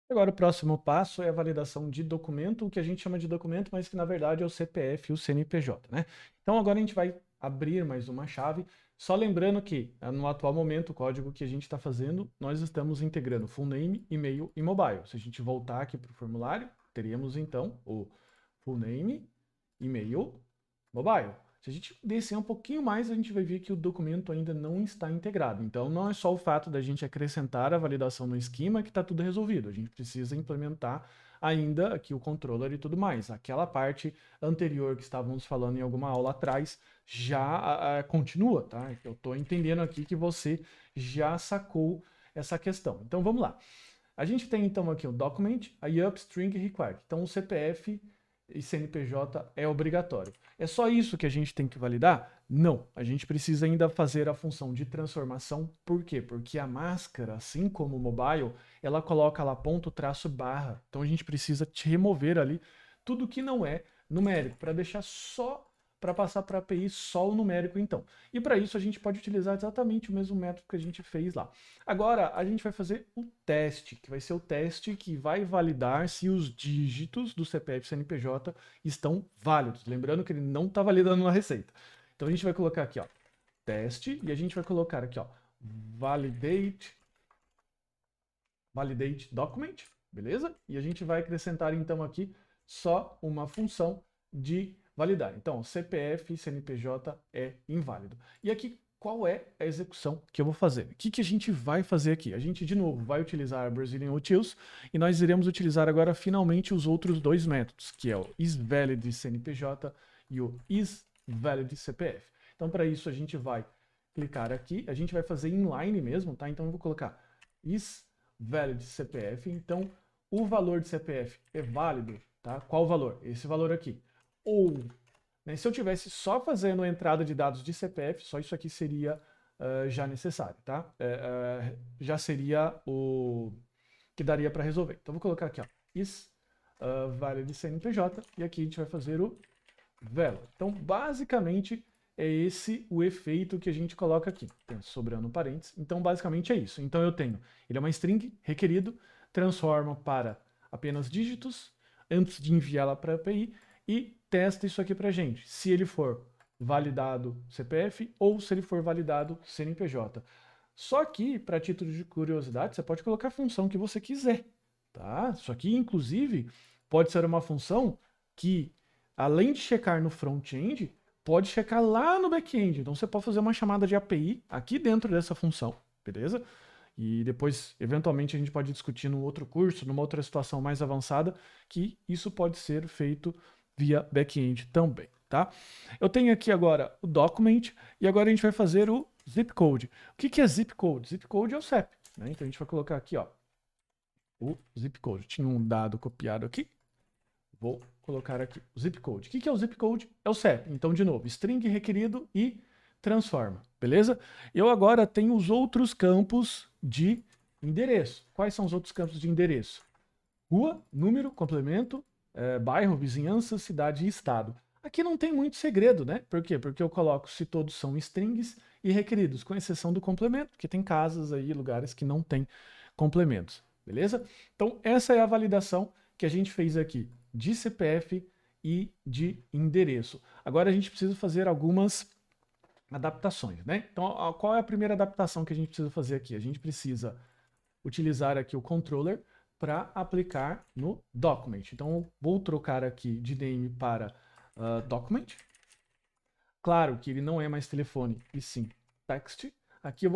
Agora o próximo passo é a validação de documento, o que a gente chama de documento, mas que na verdade é o CPF e o CNPJ, né? Então agora a gente vai abrir mais uma chave, só lembrando que no atual momento o código que a gente está fazendo, nós estamos integrando full name, e-mail e mobile. Se a gente voltar aqui para o formulário, teríamos então o full name, e-mail, mobile. Se a gente descer um pouquinho mais, a gente vai ver que o documento ainda não está integrado. Então, não é só o fato da gente acrescentar a validação no esquema que está tudo resolvido. A gente precisa implementar ainda aqui o controller e tudo mais. Aquela parte anterior que estávamos falando em alguma aula atrás já continua, tá? Eu estou entendendo aqui que você já sacou essa questão. Então, vamos lá. A gente tem então aqui o document, a upstring required. Então, o CPF e CNPJ é obrigatório. É só isso que a gente tem que validar? Não. A gente precisa ainda fazer a função de transformação. Por quê? Porque a máscara, assim como o mobile, ela coloca lá ponto, traço, barra. Então a gente precisa te remover ali tudo que não é numérico, para deixar só, para passar para a API só o numérico então. E para isso a gente pode utilizar exatamente o mesmo método que a gente fez lá. Agora a gente vai fazer o teste, que vai ser o teste que vai validar se os dígitos do CPF e CNPJ estão válidos. Lembrando que ele não está validando uma receita. Então a gente vai colocar aqui, ó, teste, e a gente vai colocar aqui, ó, validate document, beleza? E a gente vai acrescentar então aqui só uma função de validar. Então, CPF e CNPJ é inválido. E aqui, qual é a execução que eu vou fazer? O que a gente vai fazer aqui? A gente, de novo, vai utilizar a Brazilian Utils e nós iremos utilizar agora, finalmente, os outros dois métodos, que é o isValidCNPJ e o isValidCPF. Então, para isso, a gente vai clicar aqui, a gente vai fazer inline mesmo, tá? Então, eu vou colocar isValidCPF. Então, o valor de CPF é válido, tá? Qual o valor? Esse valor aqui. Ou, né, se eu tivesse só fazendo a entrada de dados de CPF, só isso aqui seria já necessário, tá? Já seria o que daria para resolver. Então, vou colocar aqui, ó, is valid CNPJ, e aqui a gente vai fazer o valid. Então, basicamente, é esse o efeito que a gente coloca aqui, sobrando parênteses. Então, basicamente é isso. Então, eu tenho, ele é uma string requerido, transforma para apenas dígitos, antes de enviá-la para a API, e testa isso aqui para a gente, se ele for validado CPF ou se ele for validado CNPJ. Só que, para título de curiosidade, você pode colocar a função que você quiser, tá? Isso aqui, inclusive, pode ser uma função que, além de checar no front-end, pode checar lá no back-end. Então, você pode fazer uma chamada de API aqui dentro dessa função, beleza? E depois, eventualmente, a gente pode discutir num outro curso, numa outra situação mais avançada, que isso pode ser feito via back-end também, tá? Eu tenho aqui agora o document e agora a gente vai fazer o zip code. O que é zip code? Zip code é o CEP, né? Então a gente vai colocar aqui, ó, o zip code. Tinha um dado copiado aqui. Vou colocar aqui o zip code. O que é o zip code? É o CEP. Então, de novo, string requerido e transforma, beleza? Eu agora tenho os outros campos de endereço. Quais são os outros campos de endereço? Rua, número, complemento, bairro, vizinhança, cidade e estado. Aqui não tem muito segredo, né? Por quê? Porque eu coloco se todos são strings e requeridos, com exceção do complemento, porque tem casas aí, lugares que não tem complementos, beleza? Então, essa é a validação que a gente fez aqui de CPF e de endereço. Agora a gente precisa fazer algumas adaptações, né? Então, qual é a primeira adaptação que a gente precisa fazer aqui? A gente precisa utilizar aqui o controller para aplicar no document. Então, vou trocar aqui de name para document. Claro que ele não é mais telefone, e sim text. Aqui eu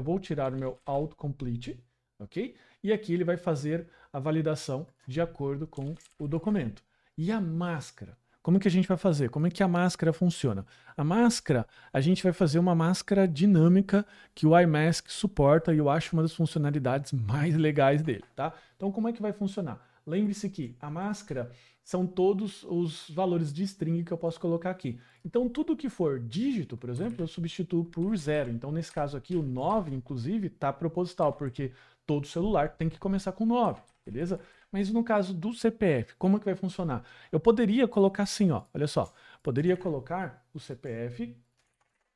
vou tirar o meu autocomplete, ok? E aqui ele vai fazer a validação de acordo com o documento. E a máscara? Como que a gente vai fazer? Como é que a máscara funciona? A máscara, a gente vai fazer uma máscara dinâmica que o iMask suporta e eu acho uma das funcionalidades mais legais dele, tá? Então, como é que vai funcionar? Lembre-se que a máscara são todos os valores de string que eu posso colocar aqui. Então, tudo que for dígito, por exemplo, eu substituo por 0. Então, nesse caso aqui, o 9, inclusive, está proposital, porque todo celular tem que começar com 9, beleza? Mas no caso do CPF, como que vai funcionar? Eu poderia colocar assim, ó, olha só. Poderia colocar o CPF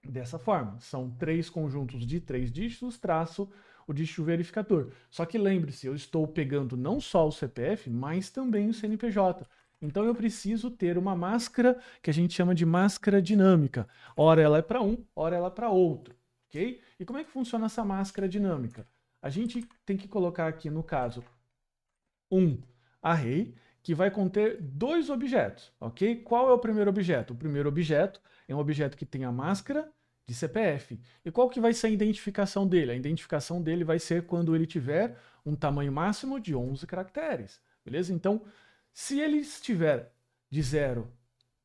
dessa forma. São 3 conjuntos de 3 dígitos, traço o dígito verificador. Só que lembre-se, eu estou pegando não só o CPF, mas também o CNPJ. Então eu preciso ter uma máscara que a gente chama de máscara dinâmica. Ora ela é para um, ora ela é para outro, ok? E como é que funciona essa máscara dinâmica? A gente tem que colocar aqui, no caso, um array que vai conter dois objetos, ok? Qual é o primeiro objeto? O primeiro objeto é um objeto que tem a máscara de CPF. E qual que vai ser a identificação dele? A identificação dele vai ser quando ele tiver um tamanho máximo de 11 caracteres, beleza? Então, se ele estiver de 0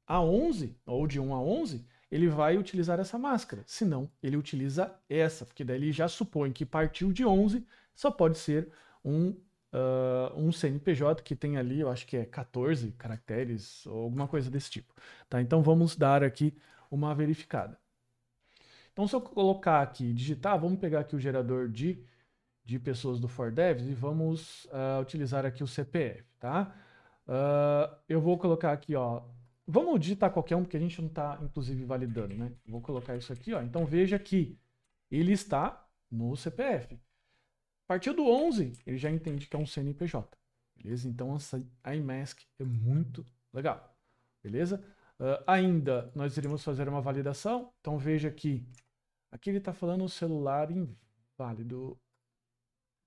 a 11, ou de 1 a 11, ele vai utilizar essa máscara. Se não, ele utiliza essa, porque daí ele já supõe que partiu de 11, só pode ser um CNPJ que tem ali, eu acho que é 14 caracteres, ou alguma coisa desse tipo. Tá? Então vamos dar aqui uma verificada. Então se eu colocar aqui, digitar, vamos pegar aqui o gerador de pessoas do ForDevs e vamos utilizar aqui o CPF, tá? Eu vou colocar aqui, ó, vamos digitar qualquer um, porque a gente não está, inclusive, validando, né? Vou colocar isso aqui, ó. Então veja que ele está no CPF. A partir do 11, ele já entende que é um CNPJ, beleza? Então essa iMask é muito legal, beleza? Ainda nós iremos fazer uma validação, então veja que aqui ele está falando o celular inválido.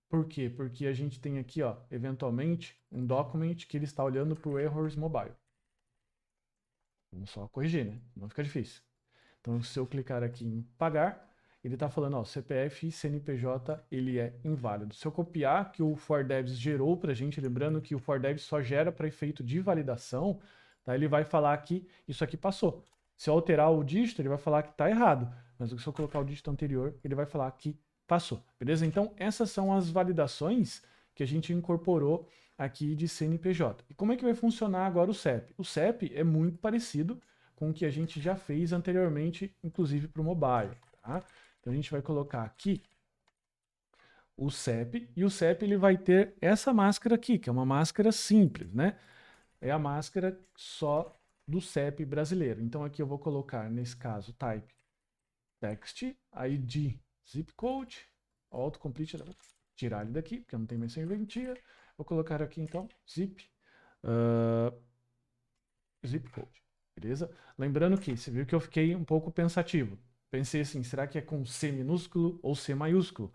Por quê? Porque a gente tem aqui, ó, eventualmente, um document que ele está olhando para o errors mobile. Vamos só corrigir, né? Não fica difícil. Então, se eu clicar aqui em pagar, ele está falando, ó, CPF e CNPJ, ele é inválido. Se eu copiar que o ForDevs gerou para a gente, lembrando que o ForDevs só gera para efeito de validação, tá? Ele vai falar que isso aqui passou. Se eu alterar o dígito, ele vai falar que está errado. Mas se eu colocar o dígito anterior, ele vai falar que passou, beleza? Então, essas são as validações que a gente incorporou aqui de CNPJ. E como é que vai funcionar agora o CEP? O CEP é muito parecido com o que a gente já fez anteriormente, inclusive para o mobile, tá? Então, a gente vai colocar aqui o CEP, e o CEP ele vai ter essa máscara aqui, que é uma máscara simples, né? É a máscara só do CEP brasileiro. Então, aqui eu vou colocar, nesse caso, type text, ID, zip code, autocomplete, vou tirar ele daqui, porque não tem mais serventia. Vou colocar aqui então zip code, beleza? Lembrando que você viu que eu fiquei um pouco pensativo. Pensei assim, será que é com C minúsculo ou C maiúsculo?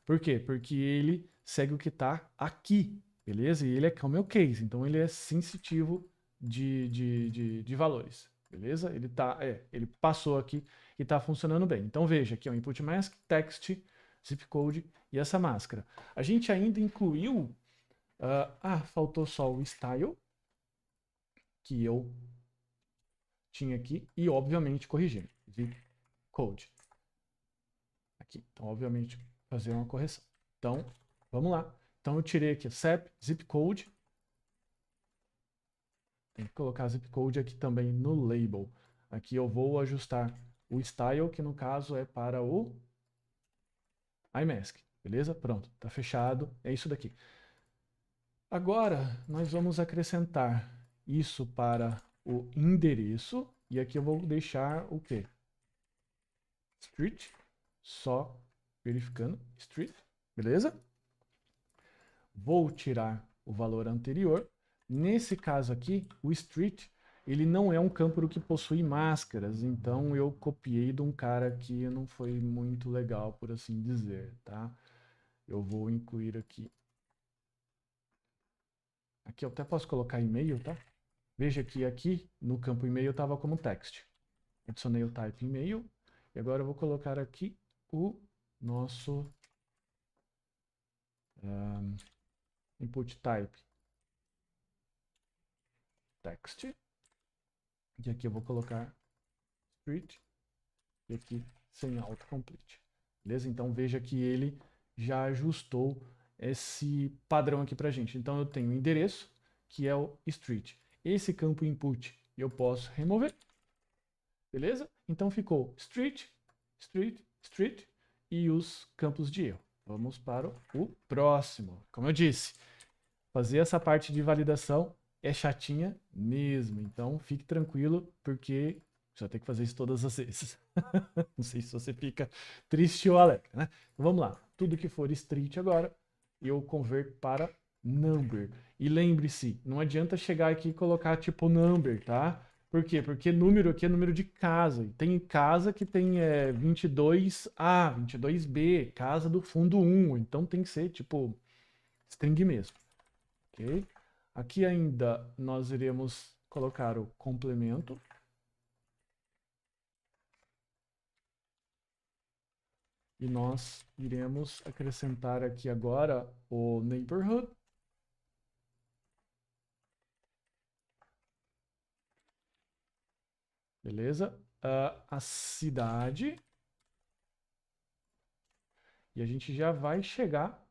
Por quê? Porque ele segue o que está aqui, beleza? E ele é camel case, então ele é sensitivo de valores, beleza? Ele passou aqui e está funcionando bem. Então veja aqui, ó, input mask, text, zip code e essa máscara. A gente ainda incluiu, faltou só o style, que eu tinha aqui, e obviamente corrigir, zip code. Aqui, então obviamente fazer uma correção. Então, vamos lá. Então eu tirei aqui CEP, zip code. Tem que colocar zip code aqui também no label. Aqui eu vou ajustar o style, que no caso é para o iMask. Beleza? Pronto, tá fechado. É isso daqui. Agora, nós vamos acrescentar isso para o endereço. E aqui eu vou deixar o quê? Street. Só verificando. Street. Beleza? Vou tirar o valor anterior. Nesse caso aqui, o street, ele não é um campo que possui máscaras, então eu copiei de um cara que não foi muito legal, por assim dizer, tá? Eu vou incluir aqui. Aqui eu até posso colocar e-mail, tá? Veja que aqui no campo e-mail estava como text. Adicionei o type e-mail e agora eu vou colocar aqui o nosso input type text. E aqui eu vou colocar street e aqui sem autocomplete. Beleza? Então veja que ele já ajustou esse padrão aqui pra gente. Então eu tenho o endereço, que é o street. Esse campo input eu posso remover. Beleza? Então ficou street, street, street e os campos de erro. Vamos para o próximo. Como eu disse, fazer essa parte de validação é chatinha mesmo. Então fique tranquilo, porque você vai ter que fazer isso todas as vezes. Não sei se você fica triste ou alegre, né? Então, vamos lá. tudo que for street agora, eu converto para number. E lembre-se, não adianta chegar aqui e colocar tipo number, tá? Por quê? Porque número aqui é número de casa. E tem casa que tem 22A, 22B, casa do fundo 1. Então tem que ser tipo string mesmo. Ok? Aqui ainda nós iremos colocar o complemento. E nós iremos acrescentar aqui agora o neighborhood. Beleza? A cidade. E a gente já vai chegar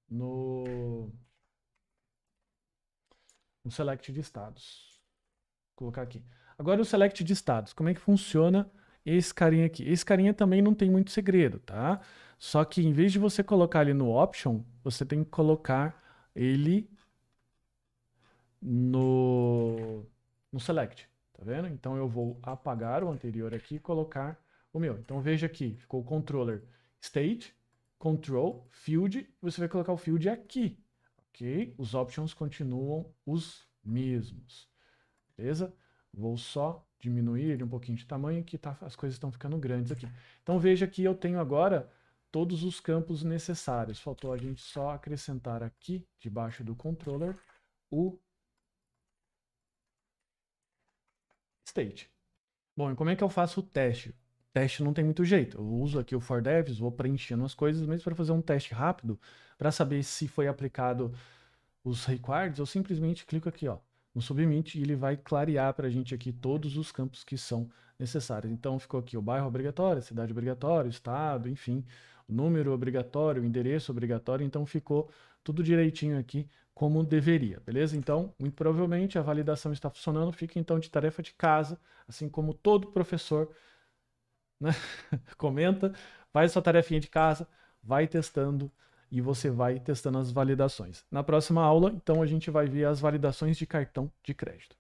no select de estados. Vou colocar aqui. Agora o select de estados. Como é que funciona esse carinha aqui? Esse carinha também não tem muito segredo, tá? Só que em vez de você colocar ele no option, você tem que colocar ele no select. Tá vendo? Então eu vou apagar o anterior aqui e colocar o meu. Então veja aqui, ficou o controller state, control, field, você vai colocar o field aqui. Ok? Os options continuam os mesmos. Beleza? Vou só diminuir ele um pouquinho de tamanho, que as coisas estão ficando grandes aqui. Então veja que eu tenho agora todos os campos necessários. Faltou a gente só acrescentar aqui, debaixo do controller, o state. Bom, e como é que eu faço o teste? Teste não tem muito jeito. Eu uso aqui o for devs, vou preenchendo as coisas, mesmo para fazer um teste rápido, para saber se foi aplicado os requirements, eu simplesmente clico aqui, ó, no submit, e ele vai clarear para a gente aqui todos os campos que são necessários. Então ficou aqui o bairro obrigatório, cidade obrigatória, estado, enfim, o número obrigatório, o endereço obrigatório, então ficou tudo direitinho aqui como deveria, beleza? Então, muito provavelmente a validação está funcionando, fica então de tarefa de casa, assim como todo professor, né, comenta, faz sua tarefinha de casa, vai testando e você vai testando as validações. Na próxima aula, então, a gente vai ver as validações de cartão de crédito.